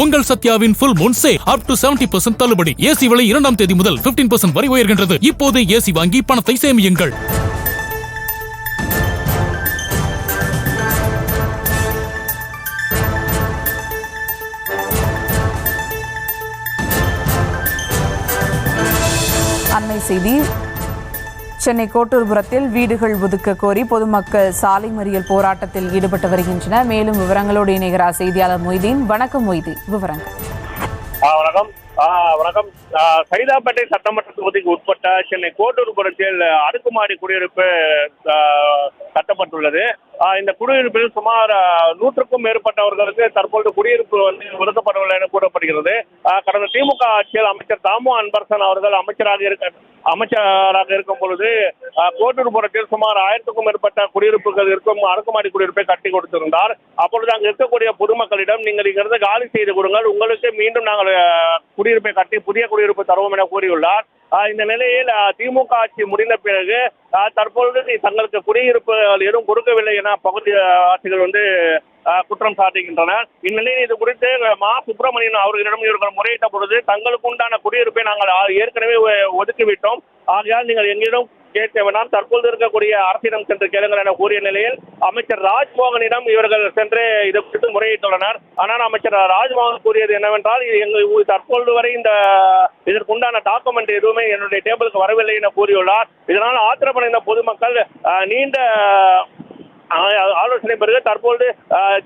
உங்கள் சத்யாவின் full moon sale up to 70% தள்ளுபடி. AC விலை 2ஆம் தேதி முதல் 15% வரை உயர்கின்றது. இப்போது ஏசி வாங்கி பணத்தை சேமியுங்கள். அண்மை செய்தி. சென்னை கோட்டூர்புரத்தில் வீடுகள் ஒதுக்க கோரி பொதுமக்கள் சாலை மறியல் போராட்டத்தில் ஈடுபட்டு வருகின்றனர். மேலும் விவரங்களோடு இணைகிறார் செய்தியாளர் மொய்தீன். வணக்கம் மொய்தீன், விவரங்கள். வணக்கம். சைதாப்பேட்டை சட்டமன்ற தொகுதிக்கு உட்பட்ட சென்னை கோட்டூர்புரத்தில் அடுக்குமாடி குடியிருப்பு கட்டப்பட்டுள்ளது. இந்த குடியிருப்பில் சுமார் 100க்கும் மேற்பட்டவர்களுக்கு தற்போது குடியிருப்பு ஒதுக்கப்படவில்லை என கூறப்படுகிறது. கடந்த திமுக ஆட்சியில் அமைச்சர் தாமு அன்பரசன் அவர்கள் அமைச்சராக இருக்கும் பொழுது கோட்டூர்புரத்தில் சுமார் 1000க்கும் மேற்பட்ட குடியிருப்புகள் இருக்கும் அடுக்குமாடி குடியிருப்பை கட்டி கொடுத்திருந்தார். அப்பொழுது அங்கு இருக்கக்கூடிய பொதுமக்களிடம் நீங்கள் இங்கிருந்து காலி செய்து கொடுங்கள், உங்களுக்கு மீண்டும் நாங்கள் குடியிருப்பை கட்டி புதிய குடியிருப்பு தருவோம் என கூறியுள்ளார். இந்த நிலையில் திமுக ஆட்சி முடிந்த பிறகு தற்பொழுது தங்களுக்கு குடியிருப்புகள் எதுவும் கொடுக்கவில்லை என பகுதி ஆட்சிகள் குற்றம் சாட்டுகின்றனர். இந்நிலையில் இது குறித்து மா சுப்பிரமணியன் அவர்களிடம் இவர்கள் முறையிட்ட பொழுது தங்களுக்கு உண்டான குடியிருப்பை நாங்கள் ஏற்கனவே ஒதுக்கிவிட்டோம், ஆகையால் நீங்கள் எங்களிடம் கேட்க வேண்டாம், தற்போது இருக்கக்கூடிய அரசிடம் சென்று கேளுங்கள் என கூறிய நிலையில் அமைச்சர் ராஜ்மோகனிடம் இவர்கள் சென்று இது குறித்து முறையிட்டுள்ளனர். ஆனால் அமைச்சர் ராஜ்மோகன் கூறியது என்னவென்றால், தற்போது வரை இதற்குண்டான டாக்குமெண்ட் எதுவுமே என்னுடைய டேபிளுக்கு வரவில்லை என கூறியுள்ளார். இதனால் ஆத்திரமடைந்த பொதுமக்கள் நீண்ட ஆலோசனை பிறகு தற்போது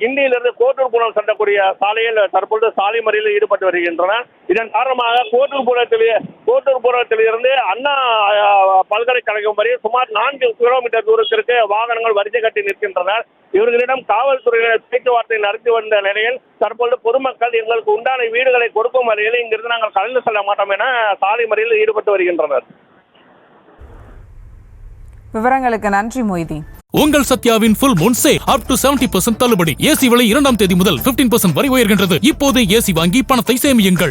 கிண்டியிலிருந்து கோட்டூர்புரம் செல்லக்கூடிய சாலையில் தற்போது சாலை மறியலில் ஈடுபட்டு வருகின்றனர். இதன் காரணமாக கோட்டூர்புரத்தில் இருந்து அண்ணா பல்கலைக்கழகம் வரை சுமார் 4 கிலோமீட்டர் தூரத்திற்கு வாகனங்கள் வரிசை கட்டி நிற்கின்றனர். இவர்களிடம் காவல்துறையினர் பேச்சுவார்த்தை நடத்தி வந்த நிலையில் தற்போது பொதுமக்கள் எங்களுக்கு உண்டான வீடுகளை கொடுக்கும் வரையில் இங்கிருந்து நாங்கள் கலந்து செல்ல மாட்டோம் என சாலை மறியலில் ஈடுபட்டு வருகின்றனர். விவரங்களுக்கு நன்றி மொய்தீன். உங்கள் சத்யாவின் full moon sale up to 70% தள்ளுபடி. ஏசி விலை 2ஆம் தேதி முதல் 15% வரை உயர்கின்றது. இப்போது ஏசி வாங்கி பணத்தை சேமியுங்கள்.